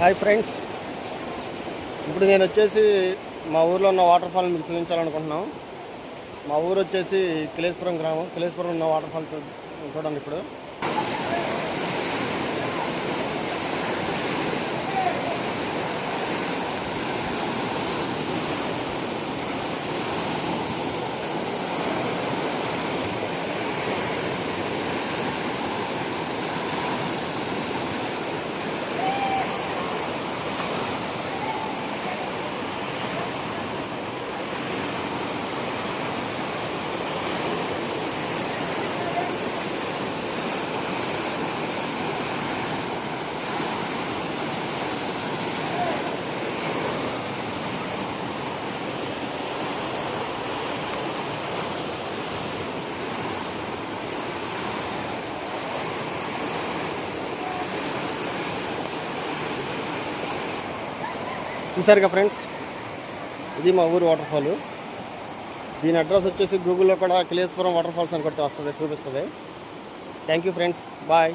Hi friends, ఇప్పుడు నేను వచ్చేసి మా ఊర్లో ఉన్న వాటర్ ఫాల్ మీకు చూపించాలనుకుంటున్నాం. మా ఊరు వచ్చేసి కిలేశ్వరం గ్రామం. కిలేశ్వరం ఉన్న వాటర్ ఫాల్ చూడండి. ఇప్పుడు చూసారుగా ఫ్రెండ్స్, ఇది మా ఊరు వాటర్ ఫాల్. దీని అడ్రస్ వచ్చేసి గూగుల్లో కూడా కిలేశ్వరం వాటర్ ఫాల్స్ అని కొట్టి వస్తుంది, చూపిస్తుంది. Thank you friends, bye.